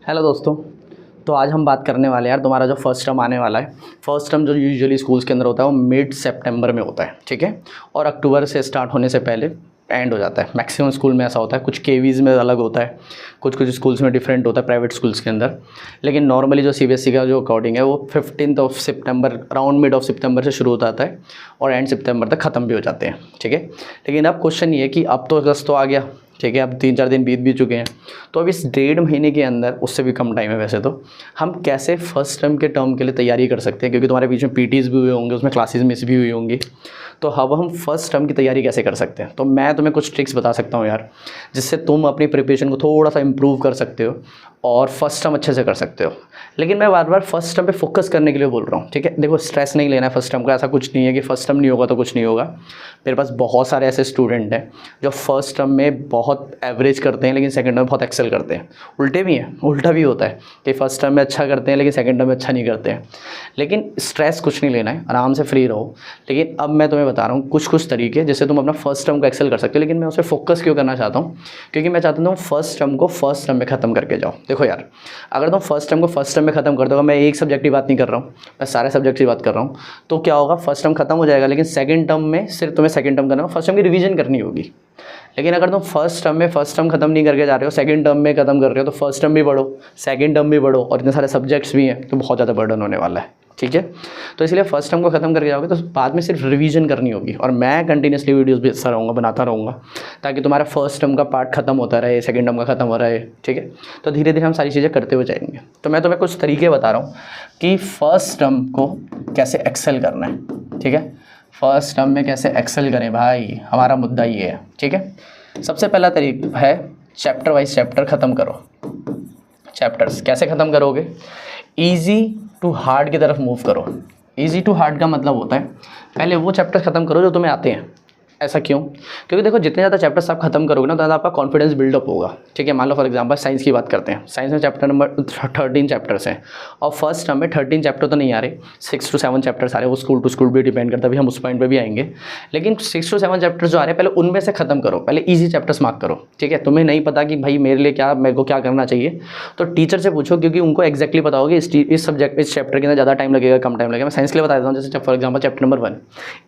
Hello दोस्तों। तो आज हम बात करने वाले हैं यार, तुम्हारा जो फर्स्ट टर्म आने वाला है। फर्स्ट टर्म जो यूजुअली स्कूल्स के अंदर होता है वो मिड सितंबर में होता है, ठीक है। और अक्टूबर से स्टार्ट होने से पहले एंड हो जाता है। मैक्सिमम स्कूल में ऐसा होता है, कुछ केवीज़ में अलग होता है, कुछ कुछ स्कूल्स में डिफरेंट होता है, प्राइवेट स्कूल्स के अंदर। लेकिन नॉर्मली जो सीबीएसई का जो अकॉर्डिंग है वो 15 सितंबर, अराउंड मिड ऑफ सितंबर से शुरू होता है और एंड सितंबर तक ख़त्म भी हो जाते हैं, ठीक है। लेकिन अब क्वेश्चन ये है कि अब तो अगस्त तो आ गया, ठीक है, अब 3-4 दिन बीत भी चुके हैं। तो अब इस 1.5 महीने के अंदर, उससे भी कम टाइम है वैसे तो, हम कैसे फर्स्ट टर्म के लिए तैयारी कर सकते हैं, क्योंकि तुम्हारे बीच में पीटीज़ भी हुए होंगे, उसमें क्लासेस मिस भी हुई होंगी। तो अब हम फर्स्ट टर्म की तैयारी कैसे कर सकते हैं। तो मैं तुम्हें कुछ ट्रिक्स बता सकता हूँ यार, जिससे तुम अपनी प्रिपरेशन को थोड़ा सा इम्प्रूव कर सकते हो और फर्स्ट टर्म अच्छे से कर सकते हो। लेकिन मैं बार बार फर्स्ट टर्म पे फोकस करने के लिए बोल रहा हूँ, ठीक है। देखो, स्ट्रेस नहीं लेना है फर्स्ट टर्म का, ऐसा कुछ नहीं है कि फर्स्ट टर्म नहीं होगा तो कुछ नहीं होगा। मेरे पास बहुत सारे ऐसे स्टूडेंट हैं जो फर्स्ट टर्म में बहुत एवरेज करते हैं लेकिन सेकंड टर्म में बहुत एक्सेल करते हैं। उल्टे भी हैं, उल्टा भी होता है कि फर्स्ट टर्म में अच्छा करते हैं लेकिन सेकंड टर्म में अच्छा नहीं करते हैं। लेकिन स्ट्रेस कुछ नहीं लेना है, आराम से फ्री रहो। लेकिन अब मैं तुम्हें बता रहा हूँ कुछ तरीके जिससे तुम अपना फर्स्ट टर्म को एक्सेल कर सकते हो। लेकिन मैं उस पर फोकस क्यों करना चाहता हूँ, क्योंकि मैं चाहता हूँ फर्स्ट टर्म को फर्स्ट टर्म में ख़त्म करके जाओ। देखो यार, अगर तुम फर्स्ट टर्म को फर्स्ट टर्म में ख़त्म कर दोगे, मैं एक सब्जेक्ट की बात नहीं कर रहा हूँ, मैं सारे सब्जेक्ट की बात कर रहा हूँ, तो क्या होगा, फर्स्ट टर्म खत्म हो जाएगा लेकिन सेकंड टर्म में सिर्फ तुम्हें सेकंड टर्म करना होगा, फर्स्ट टर्म की रिवीजन करनी होगी। लेकिन अगर तुम फर्स्ट टर्म में फर्स्ट टर्म खत्म नहीं करके जा रहे हो, सेकंड टर्म में खत्म कर रहे हो, तो फर्स्ट टर्म भी पढ़ो, सेकंड टर्म भी पढ़ो, और इतने सारे सब्जेक्ट्स भी हैं तो बहुत ज़्यादा बर्डन होने वाला है, ठीक है। तो इसलिए फर्स्ट टर्म को खत्म करके जाओगे तो बाद में सिर्फ रिवीजन करनी होगी। और मैं कंटिन्यूसली वीडियोस भेजता रहूँगा, बनाता रहूँगा, ताकि तुम्हारा फर्स्ट टर्म का पार्ट खत्म होता रहे, सेकंड टर्म का खत्म हो रहा है, ठीक है। तो धीरे धीरे हम सारी चीज़ें करते हुए जाएंगे। तो मैं तुम्हें कुछ तरीके बता रहा हूँ कि फर्स्ट टर्म को कैसे एक्सेल करना है, ठीक है। फर्स्ट टर्म में कैसे एक्सेल करें भाई, हमारा मुद्दा ये है, ठीक है। सबसे पहला तरीका है चैप्टर वाइज चैप्टर ख़त्म करो। चैप्टर्स कैसे ख़त्म करोगे, ईजी टू हार्ड की तरफ मूव करो। ईजी टू हार्ड का मतलब होता है पहले वो चैप्टर ख़त्म करो जो तुम्हें आते हैं। ऐसा क्यों, क्योंकि देखो, जितने ज़्यादा चैप्टर्स आप खत्म करोगे ना, तो ज़्यादा आपका कॉन्फिडेंस बिल्डअप होगा, ठीक है। मान लो फॉर एग्जांपल साइंस की बात करते हैं, साइंस में चैप्टर नंबर 13 चैप्टर्स हैं और फर्स्ट टर्म में 13 चैप्टर तो नहीं आ रहे, 6 to 7 चैप्टर्स आ रहे हैं। वो स्कूल टू स्कूल भी डिपेंड करता है, अभी हम उस पॉइंट पर भी आएंगे। लेकिन 6 to 7 चैप्टर्स जो आ रहे हैं, पहले उनमें से खत्म करो, पहले ईजी चैप्टर्स मार्क करो, ठीक है। तुम्हें नहीं पता कि भाई मेरे को क्या करना चाहिए, तो टीचर से पूछो, क्योंकि उनको एक्जैक्टली पता होगा इस सब्जेक्ट, इस चैप्टर के अंदर ज़्यादा टाइम लगेगा, कम टाइम लगेगा। मैं साइंस के लिए बता देता हूँ, जैसे for example chapter number 1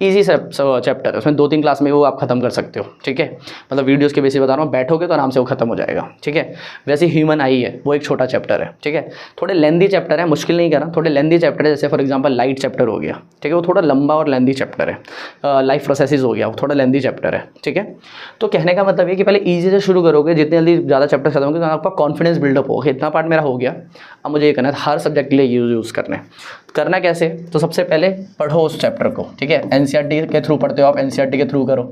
easy chapter है, उसमें 2-3 क्लास में वो आप खत्म कर सकते हो, ठीक है। मतलब वीडियोस के बेसिस बता रहा हूँ, बैठोगे तो आराम से वो खत्म हो जाएगा, ठीक है। वैसे ह्यूमन आई है, वो एक छोटा चैप्टर है, ठीक है। थोड़े लेंदी चैप्टर है, मुश्किल नहीं कर रहा, थोड़े लेंदी चैप्टर है, जैसे फॉर एग्जांपल लाइट चैप्टर हो गया, ठीक है, वो थोड़ा लंबा और लेंदी चैप्टर है। लाइफ प्रोसेसेस हो गया, वो थोड़ा लेंदी चैप्टर है, ठीक है। तो कहने का मतलब ये कि पहले ईजी से शुरू करोगे, जितने जल्दी ज़्यादा चैप्टर खत्म होंगे तो आपका कॉन्फिडेंस बिल्डअप होगा। इतना पार्ट मेरा हो गया, अब मुझे ये करना है हर सब्जेक्ट के लिए यूज़ करना कैसे। तो सबसे पहले पढ़ो उस चैप्टर को, ठीक है। एनसीईआरटी के थ्रू पढ़ते हो आप, एनसीईआरटी के थ्रू करो,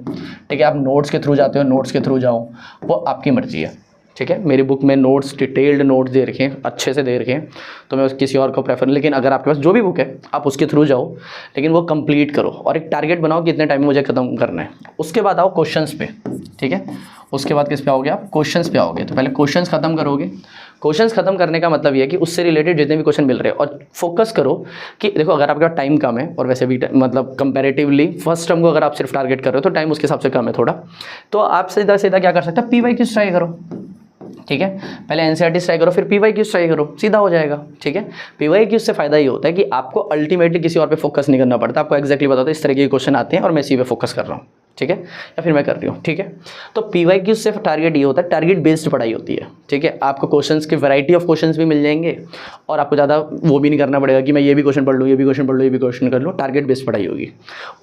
ठीक है। आप नोट्स के थ्रू जाते हो, नोट्स के थ्रू जाओ, वो आपकी मर्जी है, ठीक है। मेरी बुक में नोट्स, डिटेल्ड नोट्स दे रखे हैं, अच्छे से दे रखे हैं, तो मैं किसी और को प्रेफर, लेकिन अगर आपके पास जो भी बुक है आप उसके थ्रू जाओ, लेकिन वो कंप्लीट करो और एक टारगेट बनाओ कि इतने टाइम में मुझे खत्म करना है। उसके बाद आओ क्वेश्चंस पे, ठीक है। उसके बाद किस पे आओगे आप, क्वेश्चंस पे आओगे। तो पहले क्वेश्चंस खत्म करोगे। क्वेश्चंस खत्म करने का मतलब ये है कि उससे रिलेटेड जितने भी क्वेश्चन मिल रहे हैं, और फोकस करो कि देखो, अगर आपका टाइम कम है, और वैसे भी मतलब कंपैरेटिवली फर्स्ट टर्म को अगर आप सिर्फ टारगेट कर रहे हो तो टाइम उसके हिसाब से कम है थोड़ा, तो आप सीधा सीधा क्या कर सकते हो, PYQs ट्राई करो, ठीक है। पहले एनसीईआरटी ट्राई करो, फिर PYQs ट्राई करो, सीधा हो जाएगा, ठीक है। PYQs से फायदा ये होता है कि आपको अल्टीमेटली किसी और पे फोकस नहीं करना पड़ता, आपको एक्जैक्टली पता होता है इस तरह के क्वेश्चन आते हैं और मैं इसी पे फोकस कर रहा हूँ, ठीक है, या फिर मैं कर रही हूँ, ठीक है। तो PYQs से टारगेट ये होता है, टारगेट बेस्ड पढ़ाई होती है, ठीक है। आपको क्वेश्चंस की वैरायटी ऑफ क्वेश्चंस भी मिल जाएंगे और आपको ज़्यादा वो भी नहीं करना पड़ेगा कि मैं ये भी क्वेश्चन पढ़ लूँ, ये भी क्वेश्चन पढ़ लूँ, ये भी क्वेश्चन कर लूँ। टारगेट बेस्ड पढ़ाई होगी।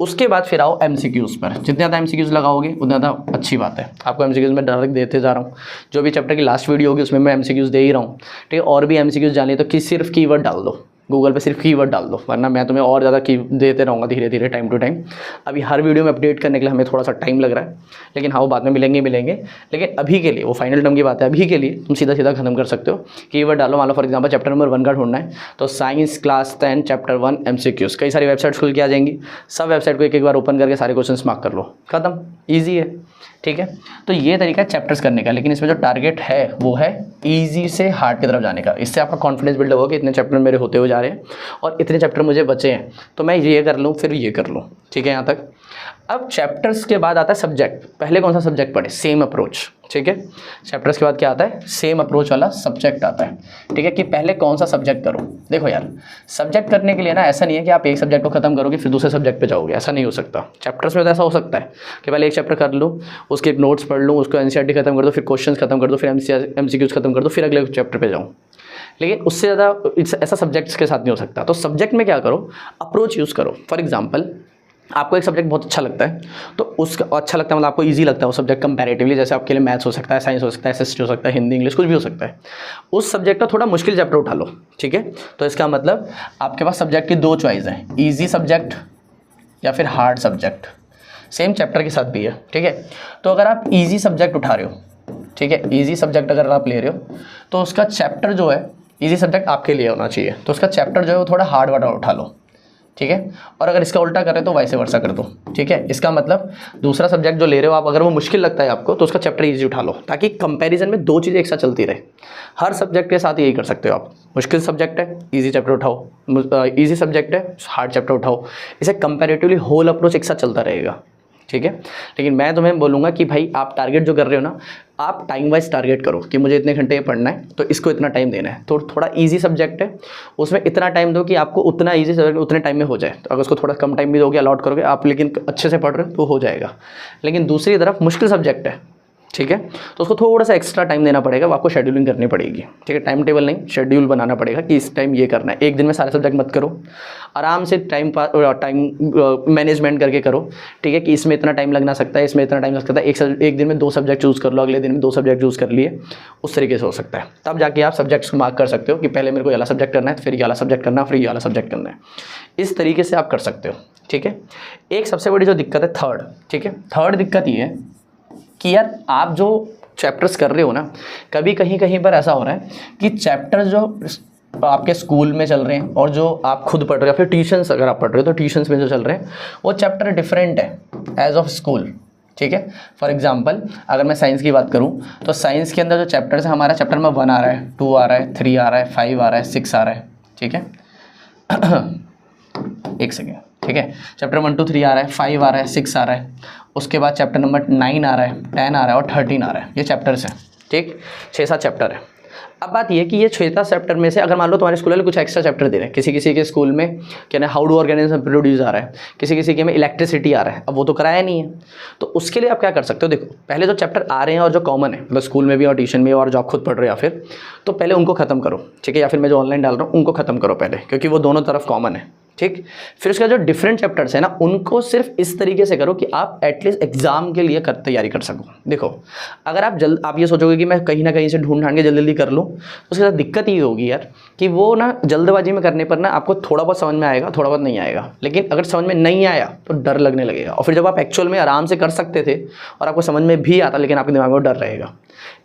उसके बाद फिर आओ MCQs पर। जितने ज़्यादा MCQs लगाओगे उतना ज़्यादा अच्छी बात है। आपको MCQs में डायरेक्ट देते जा रहा हूँ, जो भी चैप्टर की लास्ट वीडियो होगी उसमें मैं MCQs दे ही रहा हूँ, ठीक है। और भी MCQs जानिए तो सिर्फ कीवर्ड डाल दो, गूगल पे सिर्फ कीवर्ड डाल दो, वरना मैं तुम्हें और ज़्यादा की देते रहूँगा धीरे धीरे, टाइम टू टाइम। अभी हर वीडियो में अपडेट करने के लिए हमें थोड़ा सा टाइम लग रहा है, लेकिन हाँ, वो बाद में मिलेंगे। लेकिन अभी के लिए, वो फाइनल टर्म की बात है, अभी के लिए तुम सीधा सीधा खत्म कर सकते हो। कीवर्ड डालो, मान लो फॉर एग्जाम्पल चैप्टर नंबर 1 का ढूंढना है, तो साइंस क्लास 10 चैप्टर 1 MCQs। कई सारी वेबसाइट्स खुल के आ जाएंगी, सब वेबसाइट को एक एक बार ओपन करके सारे क्वेश्चन मार्क कर लो, खत्म, ईजी है। ठीक है। तो ये तरीका है चैप्टर्स करने का, लेकिन इसमें जो टारगेट है वो है ईजी से हार्ड की तरफ जाने का। इससे आपका कॉन्फिडेंस बिल्ड होगा कि इतने चैप्टर मेरे होते हुए जा रहे हैं और इतने चैप्टर मुझे बचे हैं, तो मैं ये कर लूँ फिर ये कर लूँ, ठीक है यहाँ तक। अब चैप्टर्स के बाद आता है सब्जेक्ट। पहले कौन सा सब्जेक्ट पढ़े? सेम अप्रोच, ठीक है। चैप्टर्स के बाद क्या आता है? सेम अप्रोच वाला सब्जेक्ट आता है, ठीक है, कि पहले कौन सा सब्जेक्ट करो। देखो यार, सब्जेक्ट करने के लिए ना ऐसा नहीं है कि आप एक सब्जेक्ट को खत्म करोगे फिर दूसरे सब्जेक्ट पे जाओगे, ऐसा नहीं हो सकता। चैप्टर्स में तो ऐसा हो सकता है कि पहले एक चैप्टर कर लूँ, उसके नोट्स पढ़ लूँ, उसको एनसीईआरटी खत्म कर दो, फिर क्वेश्चन खत्म कर दो, फिर एमसीक्यूज खत्म कर दो, फिर अगले चैप्टर पे जाऊँ। लेकिन उससे ज़्यादा ऐसा सब्जेक्ट्स के साथ नहीं हो सकता। तो सब्जेक्ट में क्या करो? अप्रोच यूज़ करो। फॉर एग्जाम्पल, आपको एक सब्जेक्ट बहुत अच्छा लगता है, तो उसका अच्छा लगता है मतलब आपको इजी लगता है वो सब्जेक्ट कंपैरेटिवली, जैसे आपके लिए मैथ्स हो सकता है, साइंस हो सकता है, एसएसटी हो सकता है, हिंदी इंग्लिश कुछ भी हो सकता है। उस सब्जेक्ट का थोड़ा मुश्किल चैप्टर उठा लो, ठीक है। तो इसका मतलब आपके पास सब्जेक्ट की दो चॉइस हैं, ईजी सब्जेक्ट या फिर हार्ड सब्जेक्ट। सेम चैप्टर के साथ भी है, ठीक है। तो अगर आप ईजी सब्जेक्ट उठा रहे हो, ठीक है, ईजी सब्जेक्ट अगर आप ले रहे हो तो उसका चैप्टर जो है, ईजी सब्जेक्ट आपके लिए होना चाहिए, तो उसका चैप्टर जो है वो थोड़ा हार्ड वाला उठा लो, ठीक है। और अगर इसका उल्टा करें तो वाइस वर्सा कर दो, ठीक है। इसका मतलब दूसरा सब्जेक्ट जो ले रहे हो आप, अगर वो मुश्किल लगता है आपको तो उसका चैप्टर इजी उठा लो, ताकि कंपैरिजन में दो चीज़ें एक साथ चलती रहे। हर सब्जेक्ट के साथ यही कर सकते हो आप। मुश्किल सब्जेक्ट है, इजी चैप्टर उठाओ, इजी सब्जेक्ट है, हार्ड चैप्टर उठाओ। इसे कंपैरेटिवली होल अप्रोच एक साथ चलता रहेगा, ठीक है। लेकिन मैं तुम्हें बोलूँगा कि भाई आप टारगेट जो कर रहे हो ना, आप टाइम वाइज टारगेट करो कि मुझे इतने घंटे पढ़ना है तो इसको इतना टाइम देना है। तो थोड़ा इजी सब्जेक्ट है, उसमें इतना टाइम दो कि आपको उतना इजी सब्जेक्ट उतने टाइम में हो जाए। तो अगर उसको थोड़ा कम टाइम भी दोगे, अलॉट करोगे आप, लेकिन अच्छे से पढ़ रहे हो तो हो जाएगा। लेकिन दूसरी तरफ मुश्किल सब्जेक्ट है, ठीक है, तो उसको थोड़ा सा एक्स्ट्रा टाइम देना पड़ेगा, आपको शेड्यूलिंग करनी पड़ेगी, ठीक है। टाइम टेबल नहीं, शेड्यूल बनाना पड़ेगा कि इस टाइम ये करना है। एक दिन में सारे सब्जेक्ट मत करो, आराम से टाइम मैनेजमेंट करके करो, ठीक है, कि इसमें इतना टाइम लगना सकता है, इसमें इतना टाइम लग सकता है। एक दिन में 2 सब्जेक्ट चूज़ कर लो, अगले दिन में 2 सब्जेक्ट चूज़ कर लिए, उस तरीके से हो सकता है। तब जाके आप सब्जेक्ट्स को मार्क कर सकते हो कि पहले मेरे को ये वाला सब्जेक्ट करना है, फिर ये वाला सब्जेक्ट करना है, फिर ये वाला सब्जेक्ट करना है। इस तरीके से आप कर सकते हो, ठीक है। एक सबसे बड़ी जो दिक्कत है थर्ड, ठीक है, थर्ड दिक्कत ये है कि यार आप जो चैप्टर्स कर रहे हो ना, कभी कहीं कहीं पर ऐसा हो रहा है कि चैप्टर्स जो आपके स्कूल में चल रहे हैं और जो आप खुद पढ़ रहे हो, फिर ट्यूशन्स अगर आप पढ़ रहे हो तो ट्यूशन्स में जो चल रहे हैं वो चैप्टर डिफरेंट है एज ऑफ स्कूल, ठीक है। फॉर एग्जांपल अगर मैं साइंस की बात करूं तो साइंस के अंदर जो चैप्टर्स है, हमारा चैप्टर नंबर 1 आ रहा है, 2 आ रहा है, 3 आ रहा है, 5 आ रहा है, 6 आ रहा है, ठीक है। एक सेकेंड, ठीक है। चैप्टर 1 2 3 आ रहा है, 5 आ रहा है, 6 आ रहा है, उसके बाद चैप्टर नंबर 9 आ रहा है, 10 आ रहा है और 13 आ रहा है। ये चैप्टर्स हैं, ठीक, 6-7 चैप्टर है। अब बात ये कि ये 6-7 चैप्टर में से अगर मान लो तुम्हारे स्कूल वाले कुछ एक्स्ट्रा चैप्टर दे रहे हैं, किसी किसी के स्कूल में क्या ना हाउ डू ऑर्गेनिज्म प्रोड्यूस आ रहा है, किसी किसी के में इलेक्ट्रिसिटी आ रहा है, अब वो तो कराया नहीं है। तो उसके लिए आप क्या कर सकते हो? देखो, पहले जो चैप्टर आ रहे हैं और जो कॉमन है, मतलब स्कूल में भी और ट्यूशन में और जो आप खुद पढ़ रहे हो या फिर, तो पहले उनको खत्म करो, ठीक है, या फिर मैं जो ऑनलाइन डाल रहा हूँ उनको खत्म करो पहले, क्योंकि वो दोनों तरफ कॉमन है, ठीक। फिर उसका जो डिफरेंट चैप्टर्स है ना, उनको सिर्फ इस तरीके से करो कि आप एटलीस्ट एग्जाम के लिए तैयारी कर सको। देखो, अगर आप ये सोचोगे कि मैं कहीं ना कहीं से ढूंढ ढांड के जल्दी जल्दी कर लूँ, उसके साथ दिक्कत ये होगी यार कि वो ना जल्दबाजी में करने पर ना आपको थोड़ा बहुत समझ में आएगा, थोड़ा बहुत नहीं आएगा। लेकिन अगर समझ में नहीं आया तो डर लगने लगेगा, और फिर जब आप एक्चुअल में आराम से कर सकते थे और आपको समझ में भी आता, लेकिन आपके दिमाग में डर रहेगा।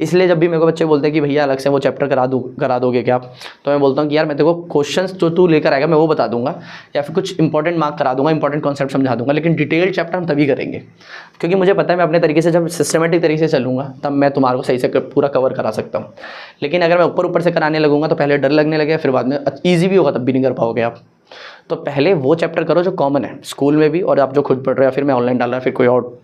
इसलिए जब भी मेरे को बच्चे बोलते हैं कि भैया अलग से वो चैप्टर करा दोगे क्या, तो मैं बोलता हूँ कि यार मैं तेरे को क्वेश्चंस जो तू लेकर आएगा मैं वो बता दूंगा, या फिर कुछ इंपॉर्टेंट मार्क करा दूंगा, इंपॉर्टेंट कॉन्सेप्ट समझा दूंगा, लेकिन डिटेल्ड चैप्टर हम तभी करेंगे, क्योंकि मुझे पता है मैं अपने तरीके से जब सिस्टमेटिक तरीके से चलूँगा तब मैं तुम्हारे को सही से पूरा कवर करा सकता हूँ। लेकिन अगर मैं ऊपर से कराने लगूंगा तो पहले डर लगने लगेगा, फिर बाद में ईजी भी होगा तब भी नहीं कर पाओगे आप। तो पहले वो चैप्टर करो जो कॉमन है स्कूल में भी और आप जो खुद पढ़ रहे हो, फिर मैं ऑनलाइन डाल रहा, फिर कोई और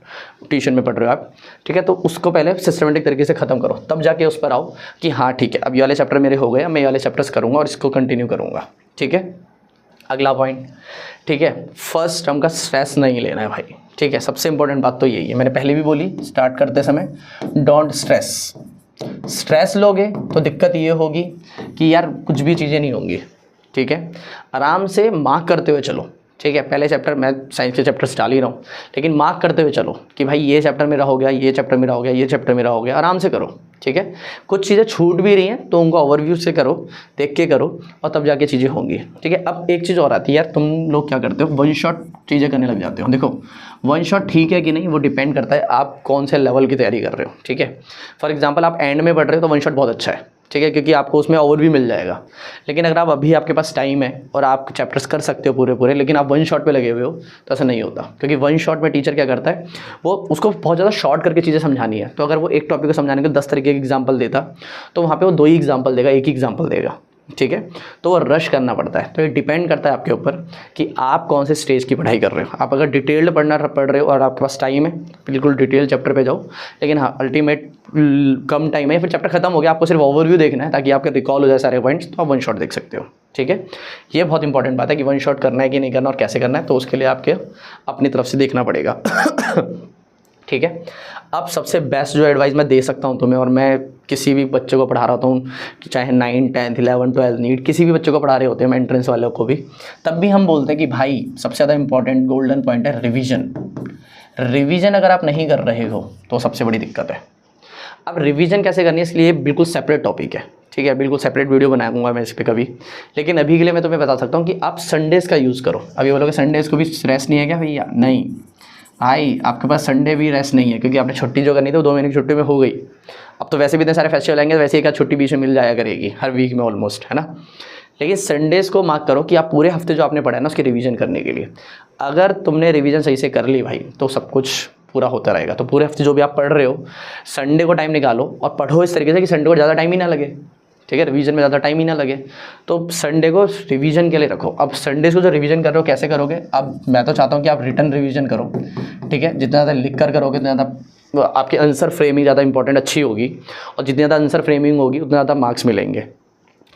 ट्यूशन में पढ़ रहे हो आप, ठीक है। तो उसको पहले सिस्टमेटिक तरीके से ख़त्म करो, तब जाके उस पर आओ कि हाँ ठीक है अब ये वाले चैप्टर मेरे हो गए, मैं ये वाले चैप्टर्स करूँगा और इसको कंटिन्यू करूँगा, ठीक है। अगला पॉइंट, ठीक है, फर्स्ट टर्म का स्ट्रेस नहीं लेना है भाई, ठीक है। सबसे इंपॉर्टेंट बात तो यही है, मैंने पहले भी बोली स्टार्ट करते समय, डोंट स्ट्रेस। स्ट्रेस लोगे तो दिक्कत ये होगी कि यार कुछ भी चीज़ें नहीं होंगी, ठीक है। आराम से मार्क करते हुए चलो, ठीक है। पहले चैप्टर मैं साइंस के चैप्टर्स डाल ही रहा हूँ, लेकिन मार्क करते हुए चलो कि भाई ये चैप्टर मेरा हो गया, ये चैप्टर मेरा हो गया, ये चैप्टर मेरा हो गया, आराम से करो, ठीक है। कुछ चीज़ें छूट भी रही हैं तो उनको ओवरव्यू से करो, देख के करो, और तब जाके चीज़ें होंगी, ठीक है। अब एक चीज़ और आती है यार, तुम लोग क्या करते हो, वन शॉट चीज़ें करने लग जाते हो। देखो वन शॉट ठीक है कि नहीं वो डिपेंड करता है आप कौन से लेवल की तैयारी कर रहे हो, ठीक है। फॉर एग्जाम्पल आप एंड में पढ़ रहे हो तो वन शॉट बहुत अच्छा है, ठीक है, क्योंकि आपको उसमें ओवरव्यू मिल जाएगा। लेकिन अगर आप अभी आपके पास टाइम है और आप चैप्टर्स कर सकते हो पूरे पूरे, लेकिन आप वन शॉट पे लगे हुए हो, तो ऐसा नहीं होता। क्योंकि वन शॉट में टीचर क्या करता है, वो उसको बहुत ज़्यादा शॉर्ट करके चीज़ें समझानी है। तो अगर वो एक टॉपिक को समझाने के 10 तरीके के एग्जाम्पल देता, तो वहाँ पर वो 2 ही एग्जाम्पल देगा, एक ही एग्जाम्पल देगा, ठीक है। तो वो रश करना पड़ता है। तो ये डिपेंड करता है आपके ऊपर कि आप कौन से स्टेज की पढ़ाई कर रहे हो। आप अगर डिटेल्ड पढ़ रहे हो और आपके पास टाइम है, बिल्कुल डिटेल चैप्टर पे जाओ। लेकिन हाँ, अल्टीमेट कम टाइम है, फिर चैप्टर खत्म हो गया, आपको सिर्फ ओवरव्यू देखना है ताकि आपके रिकॉल हो जाए सारे पॉइंट्स, तो आप वन शॉट देख सकते हो, ठीक है। ये बहुत इंपॉर्टेंट बात है कि वन शॉट करना है कि नहीं करना और कैसे करना है, तो उसके लिए आपके अपनी तरफ से देखना पड़ेगा। ठीक है। अब सबसे बेस्ट जो एडवाइस मैं दे सकता हूँ तुम्हें, और मैं किसी भी बच्चे को पढ़ा रहा हूँ, चाहे 9, 10, 11, 12 नीट, किसी भी बच्चे को पढ़ा रहे होते हैं मैं, एंट्रेंस वालों को भी, तब भी हम बोलते हैं कि भाई सबसे ज़्यादा इंपॉर्टेंट गोल्डन पॉइंट है रिवीजन। रिवीजन अगर आप नहीं कर रहे हो तो सबसे बड़ी दिक्कत है। अब रिवीजन कैसे करनी है, इसलिए बिल्कुल सेपरेट टॉपिक है, ठीक है। बिल्कुल सेपरेट वीडियो बनाऊंगा मैं इस पर कभी। लेकिन अभी के लिए मैं तुम्हें बता सकता हूँ कि आप संडेज़ का यूज़ करो। अभी बोलोगे संडेज़ को भी रेस्ट नहीं है क्या भैया? नहीं भाई, आपके पास संडे भी रेस्ट नहीं है, क्योंकि आपने छुट्टी जो करनी थी वो 2 महीने की छुट्टी में हो गई। अब तो वैसे भी इतने सारे फेस्टिवल आएंगे, वैसे एक छुट्टी बीच में मिल जाया करेगी हर वीक में ऑलमोस्ट, है ना। लेकिन संडेज़ को मार्क करो कि आप पूरे हफ्ते जो आपने पढ़ा है ना, उसकी रिवीजन करने के लिए। अगर तुमने रिवीजन सही से कर ली भाई, तो सब कुछ पूरा होता रहेगा। तो पूरे हफ्ते जो भी आप पढ़ रहे हो, संडे को टाइम निकालो और पढ़ो इस तरीके से कि संडे को ज़्यादा टाइम ही ना लगे, ठीक है। रिवीजन में ज़्यादा टाइम ही ना लगे, तो संडे को रिवीजन के लिए रखो। अब संडे को जो रिवीजन कर रहे हो कैसे करोगे? अब मैं तो चाहता हूँ कि आप रिटर्न रिवीजन करो, ठीक है। जितना ज़्यादा लिख कर करोगे उतना ज़्यादा आपके आंसर फ्रेमिंग ज़्यादा इंपॉर्टेंट अच्छी होगी, और जितनी ज़्यादा आंसर फ्रेमिंग होगी उतना ज़्यादा मार्क्स मिलेंगे।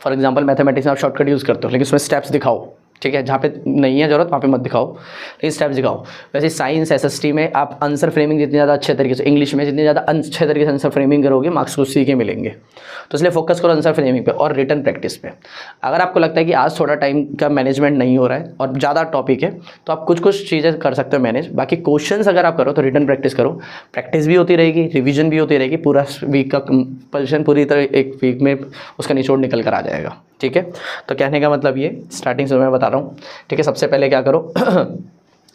फॉर एग्जाम्पल मैथमेटिक्स में आप शॉर्टकट यूज़ करते हो, लेकिन उसमें स्टेप्स दिखाओ, ठीक है। जहाँ पे नहीं है ज़रूरत वहाँ पे मत दिखाओ, लेकिन स्टेप्स दिखाओ। वैसे साइंस SST में आप आंसर फ्रेमिंग जितनी ज़्यादा अच्छे तरीके से, इंग्लिश में जितनी ज़्यादा अच्छे तरीके से आंसर फ्रेमिंग करोगे, मार्क्स उसी के मिलेंगे। तो इसलिए फोकस करो आंसर फ्रेमिंग पे और रिटन प्रैक्टिस पे। अगर आपको लगता है कि आज थोड़ा टाइम का मैनेजमेंट नहीं हो रहा है और ज़्यादा टॉपिक है, तो आप कुछ चीज़ें कर सकते हो मैनेज। बाकी क्वेश्चंस अगर आप करो तो रिटन प्रैक्टिस करो, प्रैक्टिस भी होती रहेगी, रिविजन भी होती रहेगी। पूरा वीक का कंपल्शन पूरी तरह एक वीक में उसका निचोड़ निकल कर आ जाएगा, ठीक है। तो कहने का मतलब ये स्टार्टिंग से मैं बता रहा हूँ, ठीक है। सबसे पहले क्या करो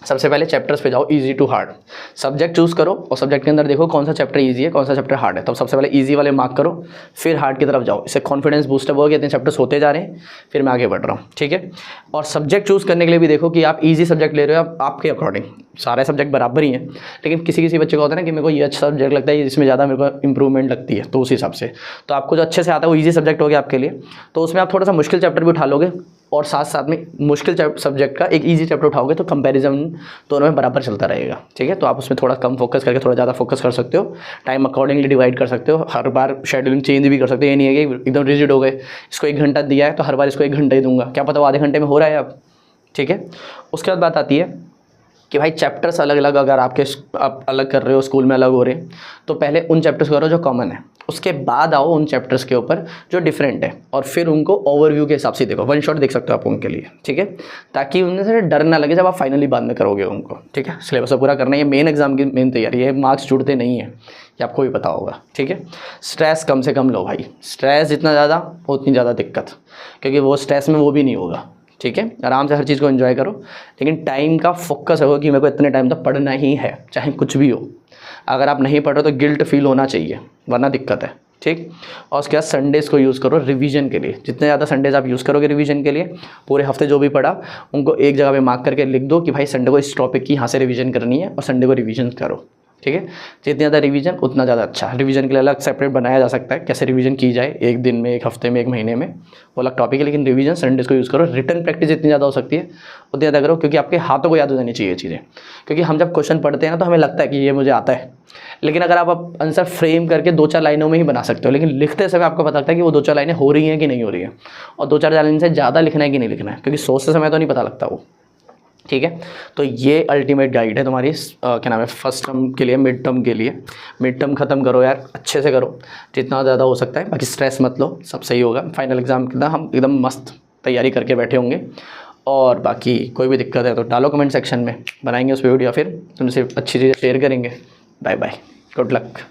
सबसे पहले चैप्टर्स पे जाओ, easy to hard. Subject choose करो और सब्जेक्ट के अंदर देखो कौन सा चैप्टर इजी है, कौन सा चैप्टर हार्ड है। तो सबसे पहले इजी वाले मार्क करो, फिर हार्ड की तरफ जाओ। इससे कॉन्फिडेंस बूस्टअप होगा कि इतने चैप्टर्स होते जा रहे हैं, फिर मैं आगे बढ़ रहा हूँ, ठीक है। और सब्जेक्ट चूज़ करने के लिए भी देखो कि आप ईजी सब्जेक्ट ले रहे हो आपके अकॉर्डिंग। सारे सब्जेक्ट बराबर ही हैं, लेकिन किसी किसी बच्चे को होता है ना कि मेरे को ये अच्छा सब्जेक्ट लगता है, जिसमें ज़्यादा मेरे को इंप्रूवमेंट लगती है, तो उस हिसाब से तो आपको जो अच्छे से आता है वो ईजी सब्जेक्ट हो गया आपके लिए। तो उसमें आप थोड़ा सा मुश्किल चैप्टर भी उठा लोगे और साथ साथ में मुश्किल सब्जेक्ट का एक इजी चैप्टर उठाओगे, तो कंपैरिजन दोनों में बराबर चलता रहेगा, ठीक है। तो आप उसमें थोड़ा कम फोकस करके थोड़ा ज़्यादा फोकस कर सकते हो, टाइम अकॉर्डिंगली डिवाइड कर सकते हो, हर बार शेड्यूलिंग चेंज भी कर सकते हो। ये नहीं है कि एकदम रिजिड हो गए, इसको 1 घंटा दिया है तो हर बार इसको 1 घंटा ही दूंगा, क्या पता वो आधे घंटे में हो रहा है अब, ठीक है। उसके बाद बात आती है कि भाई चैप्टर्स अलग अलग, अगर आप अलग कर रहे हो, स्कूल में अलग हो रहे हैं, तो पहले उन चैप्टर्स करो जो कॉमन है, उसके बाद आओ उन चैप्टर्स के ऊपर जो डिफरेंट है, और फिर उनको ओवरव्यू के हिसाब से देखो। वन शॉट देख सकते हो आप उनके लिए, ठीक है, ताकि उनमें से डर ना लगे जब आप फाइनली बाद में करोगे उनको, ठीक है। सिलेबस पूरा करना है, ये मेन एग्जाम की मेन तैयारी है, मार्क्स जुड़ते नहीं है, ये आपको भी पता होगा, ठीक है। स्ट्रेस कम से कम लो भाई, स्ट्रेस जितना ज़्यादा उतनी ज़्यादा दिक्कत, क्योंकि वो स्ट्रेस में वो भी नहीं होगा, ठीक है। आराम से हर चीज़ को एंजॉय करो, लेकिन टाइम का फोकस होगा कि मेरे को इतने टाइम तक पढ़ना ही है, चाहे कुछ भी हो। अगर आप नहीं पढ़ रहे तो गिल्ट फील होना चाहिए, वरना दिक्कत है, ठीक। और उसके बाद संडेज़ को यूज़ करो रिवीजन के लिए। जितने ज़्यादा संडेज़ आप यूज़ करोगे रिवीजन के लिए, पूरे हफ्ते जो भी पढ़ा उनको एक जगह पे मार्क करके लिख दो कि भाई संडे को इस टॉपिक की यहाँ से रिवीजन करनी है, और संडे को रिवीजन करो, ठीक है। जितनी ज़्यादा रिवीजन उतना ज़्यादा अच्छा। रिवीजन के लिए अलग सेपरेट बनाया जा सकता है, कैसे रिवीजन की जाए, 1 दिन में, 1 हफ्ते में, 1 महीने में, वो अलग टॉपिक है। लेकिन रिवीजन संडेज़ को यूज़ करो। रिटन प्रैक्टिस जितनी ज़्यादा हो सकती है उतनी ज़्यादा करो, क्योंकि आपके हाथों को याद हो जानी चाहिए चीज़ें। क्योंकि हम जब क्वेश्चन पढ़ते हैं ना, तो हमें लगता है कि ये मुझे आता है, लेकिन अगर आप आंसर फ्रेम करके 2-4 लाइनों में ही बना सकते हो, लेकिन लिखते समय आपको पता लगता है कि वो 2-4 लाइनें हो रही हैं कि नहीं हो रही हैं, और 2-4 लाइन से ज़्यादा लिखना है कि नहीं लिखना है, क्योंकि सोचते समय तो नहीं पता लगता वो, ठीक है। तो ये अल्टीमेट गाइड है तुम्हारी क्या नाम है, फर्स्ट टर्म के लिए, मिड टर्म के लिए। मिड टर्म ख़त्म करो यार, अच्छे से करो जितना ज़्यादा हो सकता है, बाकी स्ट्रेस मत लो, सब सही होगा। फाइनल एग्ज़ाम के हम एकदम मस्त तैयारी करके बैठे होंगे। और बाकी कोई भी दिक्कत है तो डालो कमेंट सेक्शन में, बनाएंगे उस पर वीडियो, फिर तुमसे अच्छी चीज़ें शेयर करेंगे। Bye bye, good luck.